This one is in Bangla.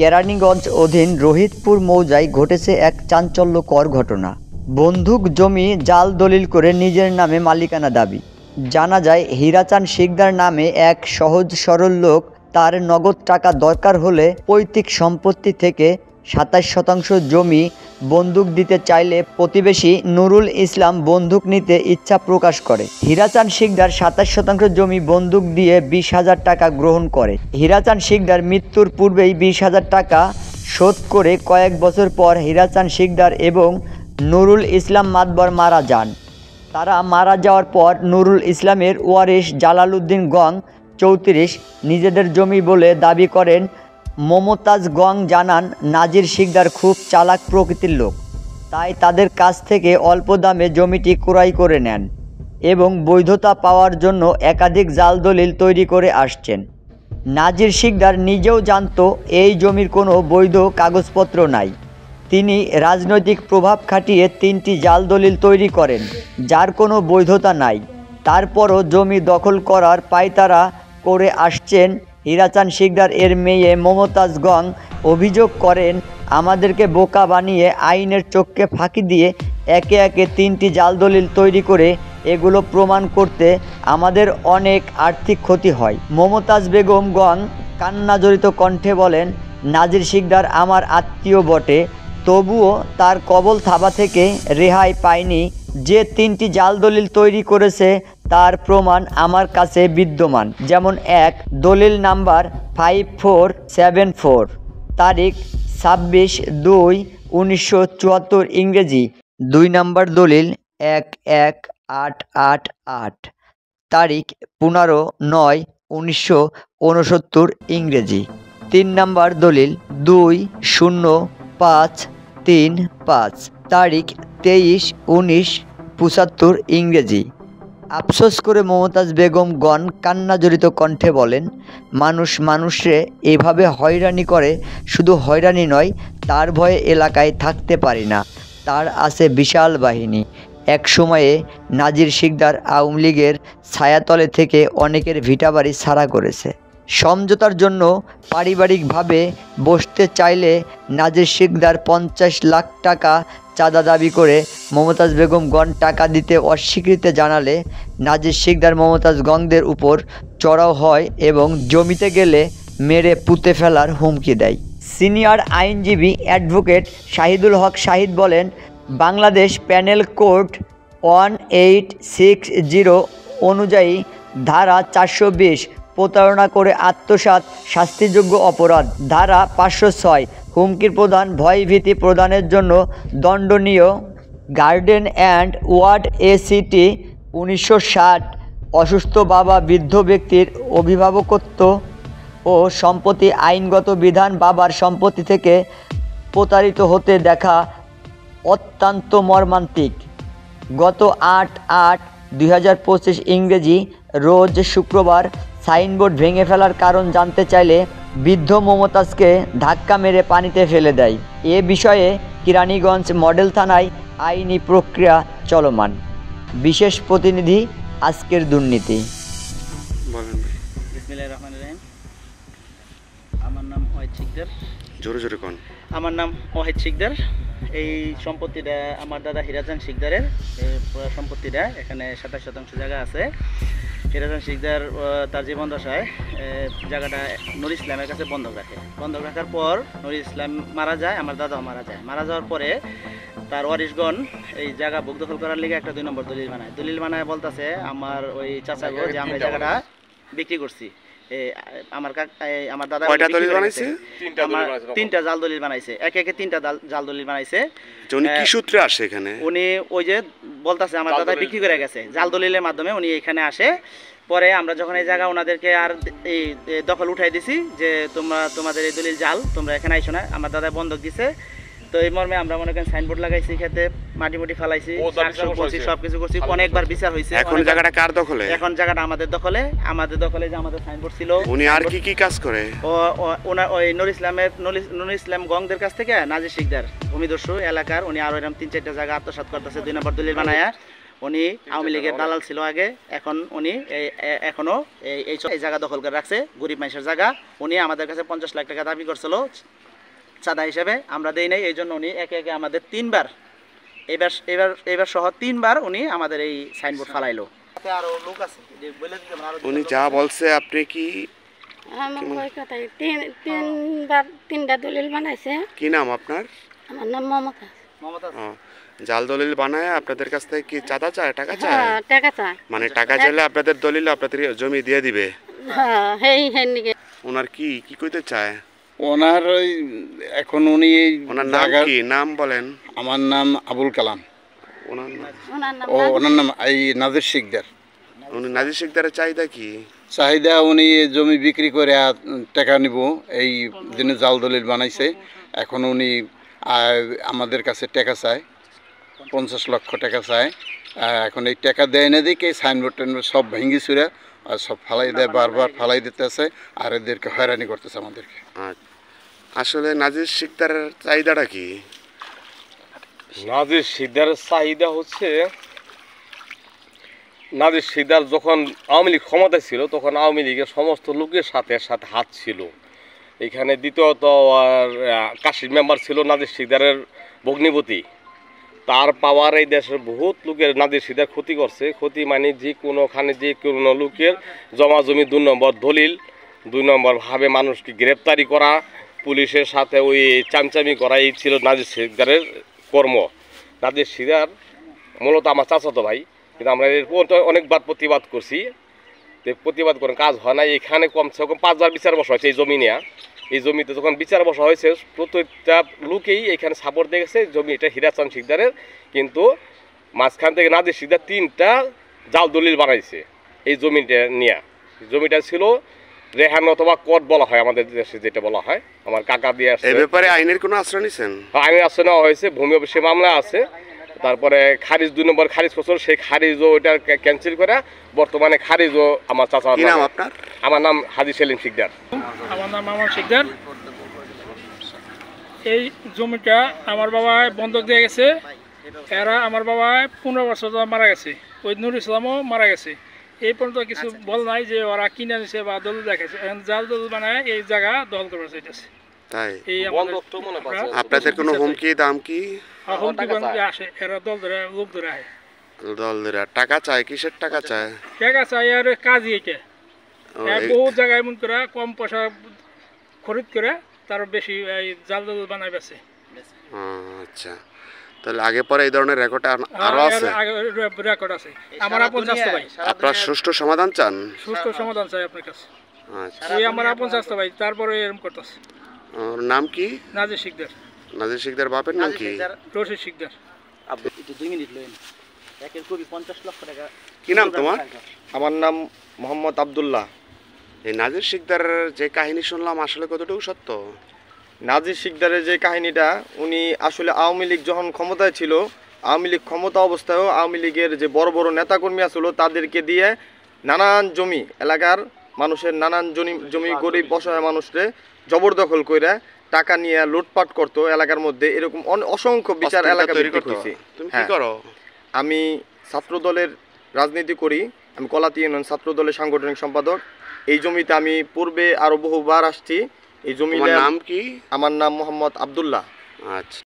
কেরানীগঞ্জ অধীন রোহিতপুর মৌজায় ঘটেছে এক চাঞ্চল্যকর ঘটনা। বন্দুক জমি জাল দলিল করে নিজের নামে মালিকানা দাবি। জানা যায় হীরাচাঁদ শিকদার নামে এক সহজ সরল লোক তার নগদ টাকা দরকার হলে পৈতৃক সম্পত্তি থেকে ২৭% জমি বন্দুক দিতে চাইলে প্রতিবেশী নুরুল ইসলাম বন্দুক নিতে ইচ্ছা প্রকাশ করে। হীরাচাঁদ শিকদার ২৭% জমি বন্দুক দিয়ে ২০,০০০ টাকা গ্রহণ করে। হীরাচাঁদ শিকদার মৃত্যুর পূর্বেই ২০,০০০ টাকা শোধ করে কয়েক বছর পর হীরাচাঁদ শিকদার এবং নুরুল ইসলাম মাতবর মারা যান। তারা মারা যাওয়ার পর নুরুল ইসলামের ওয়ারিশ জালালউদ্দিন গং ৩৪ নিজেদের জমি বলে দাবি করেন। মমতাজ গং জানান, নাজির শিকদার খুব চালাক প্রকৃতির লোক, তাই তাদের কাছ থেকে অল্প দামে জমিটি ক্রয় করে নেন এবং বৈধতা পাওয়ার জন্য একাধিক জাল দলিল তৈরি করে আসছেন। নাজির শিকদার নিজেও জানত এই জমির কোনো বৈধ কাগজপত্র নাই। তিনি রাজনৈতিক প্রভাব খাটিয়ে ৩টি জাল দলিল তৈরি করেন যার কোনো বৈধতা নাই। তারপরও জমি দখল করার পায়তারা করে আসছেন। হীরাচাঁদ শিকদার এর মেয়ে মমতাজ গং অভিযোগ করেন, আমাদেরকে বোকা বানিয়ে আইনের চোখকে ফাঁকি দিয়ে একে একে 3টি জাল দলিল তৈরি করে এগুলো প্রমাণ করতে আমাদের অনেক আর্থিক ক্ষতি হয়। মমতাজ বেগম গং কান্নাজড়িত কণ্ঠে বলেন, নাজির শিকদার আমার আত্মীয় বটে, তবুও তার কবল থাবা থেকে রেহাই পায়নি। যে 3টি জাল দলিল তৈরি করেছে তার প্রমাণ আমার কাছে বিদ্যমান। যেমন 1, দলিল নাম্বার 5474, তারিখ 26/2/1974 ইংরেজি। 2 নম্বর দলিল 11888, তারিখ 15/9/1969 ইংরেজি। 3 নম্বর দলিল 20535, তারিখ 23/19/75 ইংরেজি। আফসোস করে মমতাজ বেগম গণ কান্নাজড়িত কণ্ঠে বলেন, মানুষ মানুষে এভাবে হয়রানি করে, শুধু হয়রানি নয়, তার ভয়ে এলাকায় থাকতে পারি না। তার আছে বিশাল বাহিনী। এক সময়ে নাজির শিকদার আওয়ামী লীগের ছায়াতলে থেকে অনেকের ভিটাবাড়ি ছাড়া করেছে। সমঝোতার জন্য পারিবারিকভাবে বসতে চাইলে নাজির শিকদার 50 লাখ টাকা চাঁদা দাবি করে মমতাজ বেগম গণ টাকা দিতে অস্বীকৃতি জানালে নাজির শিকদার মমতাজ গংদের উপর চড়াও হয় এবং জমিতে গেলে মেরে পুঁতে ফেলার হুমকি দেয়। সিনিয়র আইনজীবী অ্যাডভোকেট শাহিদুল হক শাহিদ বলেন, বাংলাদেশ প্যানেল কোড 1860 অনুযায়ী ধারা 420 প্রতারণা করে আত্মসাৎ শাস্তিযোগ্য অপরাধ, ধারা 506 হুমকির প্রদান ভয়ভীতি প্রদানের জন্য দণ্ডনীয়, গার্ডেন অ্যান্ড ওয়ার্ড এসিটি 1960 অসুস্থ বাবা বৃদ্ধ ব্যক্তির অভিভাবকত্ব ও সম্পত্তি আইনগত বিধান, বাবার সম্পত্তি থেকে প্রতারিত হতে দেখা অত্যন্ত মর্মান্তিক। গত 8/8/2025 ইংরেজি রোজ শুক্রবার সাইনবোর্ড ভেঙে ফেলার কারণ জানতে চাইলে বৃদ্ধ মমতাজকে ধাক্কা মেরে পানিতে ফেলে দেয়। এ বিষয়ে কেরানীগঞ্জ মডেল থানায় আইনি প্রক্রিয়া চলমান। বিশেষ প্রতিনিধি, আজকের দুর্নীতি। বিসমিল্লাহির রহমানির রহিম। আমার নাম ওয়াহিদ শিকদার। জোরে জোরে কোন? আমার নাম ওয়াহিদ শিকদার। এই সম্পত্তিটা আমার দাদা হীরাচাঁদ শিকদারের। এই পুরো সম্পত্তিটা এখানে 27% জায়গা আছে। হীরাচাঁদ শিকদার তার জীবনদশায় জায়গাটা নুর ইসলামের কাছে বন্ধক রাখে। বন্ধক রাখার পর নুর ইসলাম মারা যায়, আমার দাদাও মারা যায়। মারা যাওয়ার পরে তার ওয়ারিশগণ এই জায়গা বুক দখল করার লিগে একটা 2 নম্বর দলিল বানায়। দলিল বানায় বলতেছে, আমার ওই চাচা গো যে আমরা জায়গাটা বিক্রি করছি। আমার দাদা কয়টা দলিল বানাইছে? 3টা জাল দলিল বানাইছে। একে একে 3টা জাল দলিল বানাইছে। উনি কি সূত্রে আসে এখানে? উনি ওই যে বলতেছে আমার দাদা বিক্রি করে গেছে, জাল দলিলের মাধ্যমে উনি এখানে আসে। পরে আমরা যখন এই জায়গা ওনাদেরকে আর এই দখল উঠাই দিছি যে তোমাদের এই দলিল জাল, তোমরা এখানে আইসো না, আমার দাদা বন্ধক দিছে। তো এই মর্মে আমরা মনে করেন সাইনবোর্ড লাগাইছি, খেতে মাটি ফেলাইছি, সবকিছু করছি, অনেকবার বিচার হয়েছে। এখন জায়গাটা কার দখলে? এখন জায়গাটা আমাদের দখলে। যে আমাদের সাইনবোর্ড ছিল। উনি আর কি কি কাজ করে? ওই নুর ইসলাম গংদের কাছ থেকে নাজির শিকদার ভূমিদস্যু এলাকার, উনি আরো এরকম 3-4টা জায়গা আত্মসাৎ করতেছে 2 নম্বর দলিল বানায়া। উনি আওয়ামী লীগের দালাল ছিল আগে, এখন উনি এখনো এই জায়গা দখল করে রাখছে, গরিব মানুষের জায়গা। উনি আমাদের কাছে 50 লাখ টাকা দাবি করছিল চাঁদা হিসেবে আমরা দেই নাই, এই জন্য উনি একে একে আমাদের 3বার এবার সহ 3বার উনি আমাদের এই সাইনবোর্ড ফালাইলো। আরো লোক আছে বলে দিতে উনি যা বলছে আপনি কি আমার ওই কথাই তিনবার 3টা দলিল বানাইছে। কি নাম আপনার? আমার নাম মমতা। মমতা। ও, জাল দলিল বানায় আপনাদের কাছ থেকে কি চাঁদা চায়, টাকা চায়? হ্যাঁ, টাকা চায়। মানে টাকা চাইলে আপনাদের দলিল আপনাদের জমি দিয়ে দিবে? হ্যাঁ, হেই নিকে। ওনার কি কি কইতে চায়? ওনার ওই এখন উনি এই ওনার নাম জায়গার- কি, নাম বলেন। আমার নাম আবুল কালাম। ওনার নাম? ওনার নাম ওনার নাম এই নাজির শিকদার। উনি নাজির শিকদারের চাহিদা কি? চাহিদা উনি জমি বিক্রি করে টাকা নিব এই দিনে জাল দলিল বানাইছে। এখন উনি আমাদের কাছে টাকা চায়, 50 লক্ষ টাকা চায়। এখন এই টাকা দেয় না দেখে সাইনবোর্ড টাইনবোর্ড সব ভেঙে চুরে আর সব ফালাই দেয়, বারবার ফালাই দিতেছে আর এদেরকে হয়রানি করতেছে আমাদেরকে। আসলে নাজির শিকদারের চাহিদাটা কি? নাজির শিকদারের চাহিদা হচ্ছে, নাজির শিকদার যখন আওয়ামী লীগ ক্ষমতায় ছিল তখন আওয়ামী লীগের সমস্ত লোকের সাথে হাত ছিল এখানে। দ্বিতীয়ত কাশির মেম্বার ছিল নাজির শিকদারের ভগ্নিপতি। তার পাওয়ার এই দেশের বহুত লোকের নাজির শিকদার ক্ষতি করছে। ক্ষতি মানে যে কোনোখানে যে কোনো লোকের জমা জমি 2 নম্বর দলিল, 2 নম্বর ভাবে মানুষকে গ্রেপ্তারি করা, পুলিশের সাথে ওই চামচামি করা, এই ছিল নাজির শিকদারের কর্ম। নাজির শিকদার মূলত আমার চাচাতো ভাই, কিন্তু আমরা এর অনেকবার প্রতিবাদ করছি, প্রতিবাদ করে কাজ হয় না। এখানে কমসে কম 5বার বিচার বসা হয়েছে এই জমি নিয়ে। এই জমিতে যখন বিচার বসা হয়েছে প্রত্যেকটা লোকেই এখানে সাপোর্ট দেখেছে জমি এটা হীরাচাঁদ শিকদারের, কিন্তু মাঝখান থেকে নাজির শিকদার 3টা জাল দলিল বানাইছে এই জমিটা নিয়ে। জমিটা ছিল রেহান অথবা কোর্ট বলা হয় আমাদের দেশে, যেটা বলা হয়। আমার কাকা দিয়ে আসছে। এই ব্যাপারে আইনের কোনো আশ্রয় নিছেন? আইনের আশ্রয় নেওয়া হয়েছে, ভূমি অফিসে মামলা আছে। তারপরে খারিজ 2 নম্বর খারিজ করছিল, সেই খারিজও ওইটা ক্যান্সেল করে বর্তমানে খারিজও আমার চাচা। কি নাম আপনার? আমার নাম হাজী সেলিম শিকদার। আমার নাম মামা শিকদার। এই জমিটা আমার বাবা বন্ধক দিয়ে গেছে। এরা আমার বাবা 15 বছর মারা গেছে, ওই নুর ইসলামও মারা গেছে। এই পর্যন্ত কিছু বল নাই যে ওরা কিনে নিছে বা দলিল দেখাইছে। এখন জাল দলিল বানায় এই জায়গা দখল করে চাইতেছে। তাই এই আপনাদের কোনো হুমকি দাম কি? হুমকি আসে, এরা দল ধরে লোক ধরে আসে। দল ধরে টাকা চায়? কিসের টাকা চায়? টাকা চাই আর কাজই এটা। বহু জায়গায় এমন করে কম পয়সা খরিদ করে তার বেশি এই জাল দলিল বানায় বেছে। আচ্ছা, তাহলে আগে পরে এই ধরনের রেকর্ড আরো আছে? রেকর্ড আছে। আমার আপন চাচা ভাই। আপনারা সুষ্ঠু সমাধান চান? সুষ্ঠু সমাধান চাই আপনার কাছে। আচ্ছা, ওই আমার আপন চাচা ভাই, তারপরে এরকম করতেছে। ওর নাম কি? নাজির শিকদার। নাজির শিকদার বাপের নাম কি? রশিদ শিকদার। আপনি একটু 2 মিনিট লইন। একের কবি 50 লক্ষ টাকা। কি নাম তোমার? আমার নাম মোহাম্মদ আব্দুল্লাহ। এই নাজির শিকদারের যে কাহিনী শুনলাম আসলে কতটুকু সত্য? নাজির শিকদারের যে কাহিনীটা, উনি আসলে আওয়ামী লীগ যখন ক্ষমতায় ছিল, আওয়ামী লীগ ক্ষমতা অবস্থায়ও আওয়ামী লীগের যে বড় বড় নেতাকর্মী আসলো তাদেরকে দিয়ে নানান জমি, এলাকার মানুষের নানান জমি গরিব অসহায় মানুষরে জবরদখল করে টাকা নিয়ে লুটপাট করতো এলাকার মধ্যে। এরকম অসংখ্য বিচার এলাকা তৈরি ভিত্তিক করতো। হয়েছে। তুমি কি হ্যাঁ। করো? আমি ছাত্র দলের রাজনীতি করি। আমি কলাতি ইউনিয়ন ছাত্র দলের সাংগঠনিক সম্পাদক। এই জমিতে আমি পূর্বে আরো বহুবার আসছি। এই জমি তোমার নাম কি? আমার নাম মোহাম্মদ আব্দুল্লাহ। আচ্ছা।